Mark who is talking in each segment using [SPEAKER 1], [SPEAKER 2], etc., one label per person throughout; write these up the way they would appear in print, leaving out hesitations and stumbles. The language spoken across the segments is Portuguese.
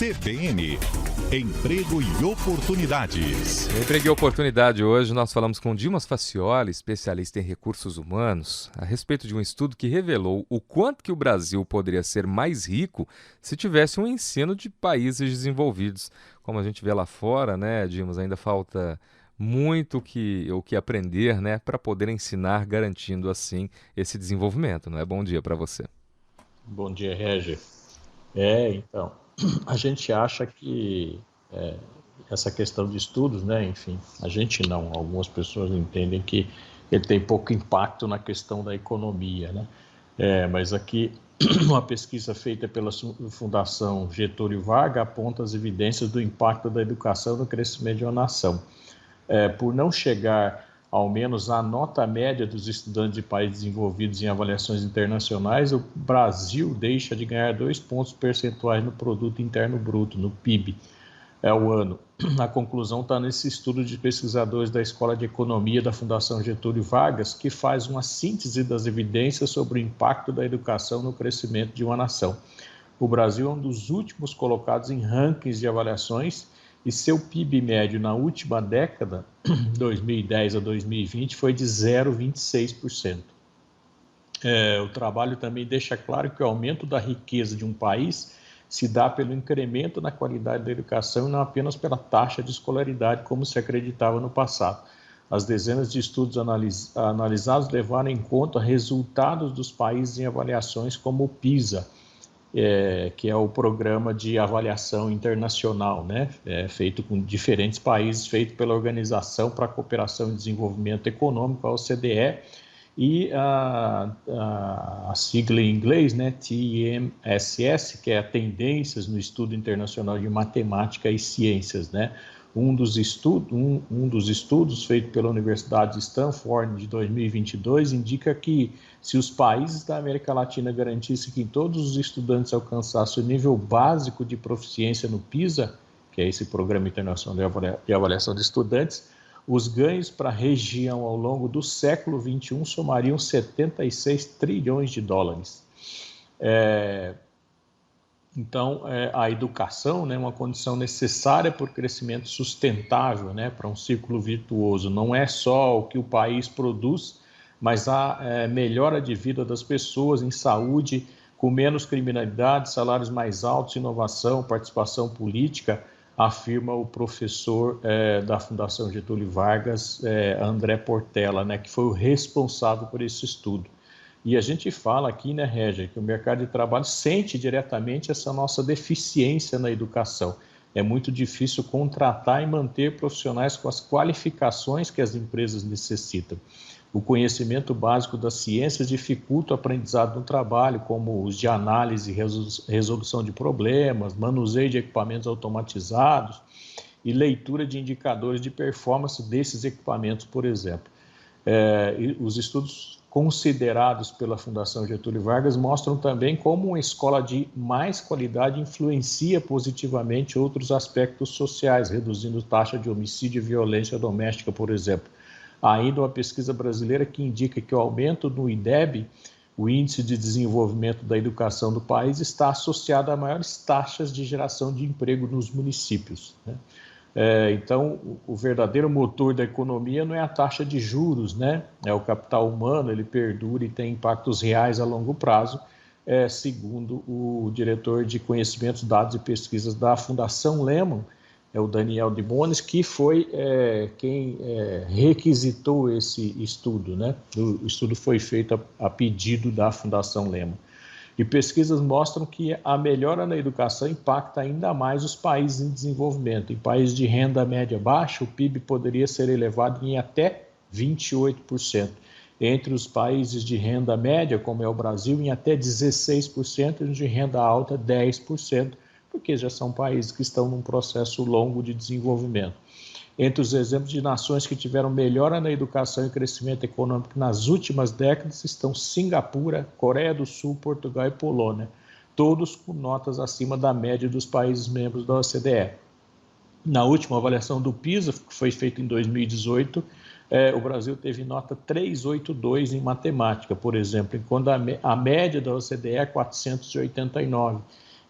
[SPEAKER 1] CBN, Emprego e Oportunidades.
[SPEAKER 2] Emprego e Oportunidade, hoje nós falamos com Dimas Faccioli, especialista em recursos humanos, a respeito de um estudo que revelou o quanto que o Brasil poderia ser mais rico se tivesse um ensino de países desenvolvidos. Como a gente vê lá fora, né, Dimas, ainda falta muito o que aprender, né, para poder ensinar, garantindo assim esse desenvolvimento. Não é? Bom dia para você.
[SPEAKER 3] Bom dia, Regi. Então, a gente acha que essa questão de estudos, né, enfim, a gente não, algumas pessoas entendem que ele tem pouco impacto na questão da economia, né? Mas aqui, uma pesquisa feita pela Fundação Getúlio Vargas aponta as evidências do impacto da educação no crescimento de uma nação. Por não chegar ao menos a nota média dos estudantes de países desenvolvidos em avaliações internacionais, o Brasil deixa de ganhar 2 pontos percentuais no Produto Interno Bruto, no PIB, ao ano. A conclusão está nesse estudo de pesquisadores da Escola de Economia da Fundação Getúlio Vargas, que faz uma síntese das evidências sobre o impacto da educação no crescimento de uma nação. O Brasil é um dos últimos colocados em rankings de avaliações e seu PIB médio na última década, 2010 a 2020, foi de 0,26%. O trabalho também deixa claro que o aumento da riqueza de um país se dá pelo incremento na qualidade da educação e não apenas pela taxa de escolaridade, como se acreditava no passado. As dezenas de estudos analisados levaram em conta resultados dos países em avaliações como o PISA, que é o programa de avaliação internacional, né? Feito com diferentes países, feito pela Organização para a Cooperação e Desenvolvimento Econômico, a OCDE, e a sigla em inglês, né, TIMSS, que é a Tendências no Estudo Internacional de Matemática e Ciências, né? Um dos estudos feito pela Universidade de Stanford de 2022 indica que se os países da América Latina garantissem que todos os estudantes alcançassem o nível básico de proficiência no PISA, que é esse Programa Internacional de Avaliação de Estudantes, os ganhos para a região ao longo do século XXI somariam 76 trilhões de dólares. Então, a educação, né, é uma condição necessária para o crescimento sustentável, né, para um ciclo virtuoso. Não é só o que o país produz, mas a melhora de vida das pessoas em saúde, com menos criminalidade, salários mais altos, inovação, participação política, afirma o professor da Fundação Getúlio Vargas, André Portela, né, que foi o responsável por esse estudo. E a gente fala aqui, né, Régia, que o mercado de trabalho sente diretamente essa nossa deficiência na educação. É muito difícil contratar e manter profissionais com as qualificações que as empresas necessitam. O conhecimento básico das ciências dificulta o aprendizado no trabalho, como os de análise e resolução de problemas, manuseio de equipamentos automatizados e leitura de indicadores de performance desses equipamentos, por exemplo. Os estudos considerados pela Fundação Getúlio Vargas mostram também como uma escola de mais qualidade influencia positivamente outros aspectos sociais, reduzindo taxa de homicídio e violência doméstica, por exemplo. Há ainda uma pesquisa brasileira que indica que o aumento do IDEB, o Índice de Desenvolvimento da Educação do país, está associado a maiores taxas de geração de emprego nos municípios, né? Então, o verdadeiro motor da economia não é a taxa de juros, né? É o capital humano, ele perdura e tem impactos reais a longo prazo, segundo o diretor de Conhecimentos, Dados e Pesquisas da Fundação Lehman, o Daniel de Bonis, que foi quem requisitou esse estudo, né? O estudo foi feito a pedido da Fundação Lehman. E pesquisas mostram que a melhora na educação impacta ainda mais os países em desenvolvimento. Em países de renda média baixa, o PIB poderia ser elevado em até 28%. Entre os países de renda média, como é o Brasil, em até 16%, e os de renda alta, 10%, porque já são países que estão num processo longo de desenvolvimento. Entre os exemplos de nações que tiveram melhora na educação e crescimento econômico nas últimas décadas estão Singapura, Coreia do Sul, Portugal e Polônia, todos com notas acima da média dos países membros da OCDE. Na última avaliação do PISA, que foi feita em 2018, o Brasil teve nota 382 em matemática, por exemplo, enquanto a média da OCDE é 489.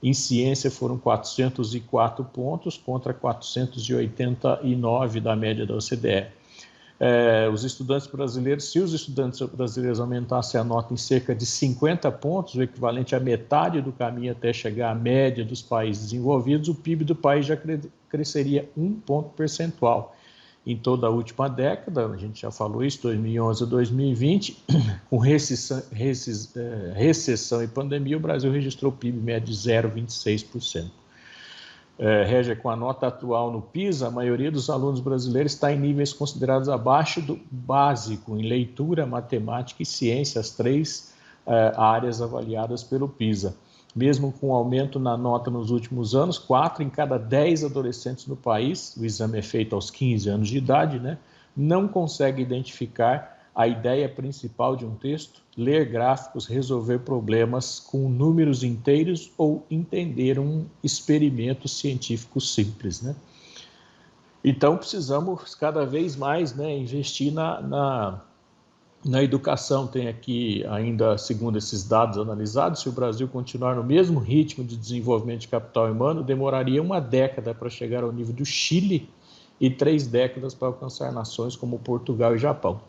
[SPEAKER 3] Em ciência foram 404 pontos contra 489 da média da OCDE. Os estudantes brasileiros, se os estudantes brasileiros aumentassem a nota em cerca de 50 pontos, o equivalente à metade do caminho até chegar à média dos países desenvolvidos, o PIB do país já cresceria 1 ponto percentual. Em toda a última década, a gente já falou isso, 2011 a 2020, com recessão e pandemia, o Brasil registrou PIB médio de 0,26%. Régia, com a nota atual no PISA, a maioria dos alunos brasileiros está em níveis considerados abaixo do básico em leitura, matemática e ciência, as 3 áreas avaliadas pelo PISA. Mesmo com o aumento na nota nos últimos anos, 4 em cada 10 adolescentes no país, o exame é feito aos 15 anos de idade, né, não consegue identificar a ideia principal de um texto, ler gráficos, resolver problemas com números inteiros ou entender um experimento científico simples, né? Então, precisamos cada vez mais, né, investir na educação. Tem aqui ainda, segundo esses dados analisados, se o Brasil continuar no mesmo ritmo de desenvolvimento de capital humano, demoraria 1 década para chegar ao nível do Chile e 3 décadas para alcançar nações como Portugal e Japão.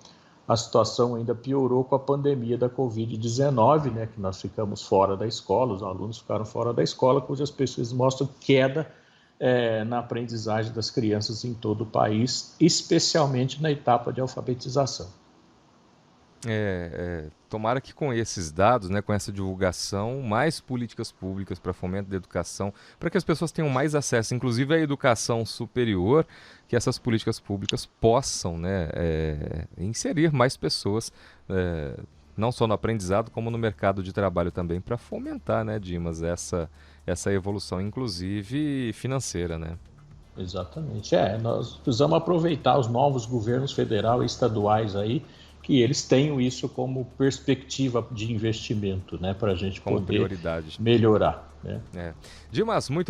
[SPEAKER 3] A situação ainda piorou com a pandemia da Covid-19, né, que nós ficamos fora da escola, os alunos ficaram fora da escola, cujas pesquisas mostram queda na aprendizagem das crianças em todo o país, especialmente na etapa de alfabetização.
[SPEAKER 2] Tomara que com esses dados, né, com essa divulgação, mais políticas públicas para fomento da educação, para que as pessoas tenham mais acesso, inclusive à educação superior, que essas políticas públicas possam, né, inserir mais pessoas, não só no aprendizado, como no mercado de trabalho também, para fomentar, né, Dimas, essa evolução, inclusive financeira, né?
[SPEAKER 3] Exatamente. Nós precisamos aproveitar os novos governos federal e estaduais aí, que eles tenham isso como perspectiva de investimento, né, para a gente poder
[SPEAKER 2] prioridade.
[SPEAKER 3] Melhorar. Né?
[SPEAKER 2] Dimas, muito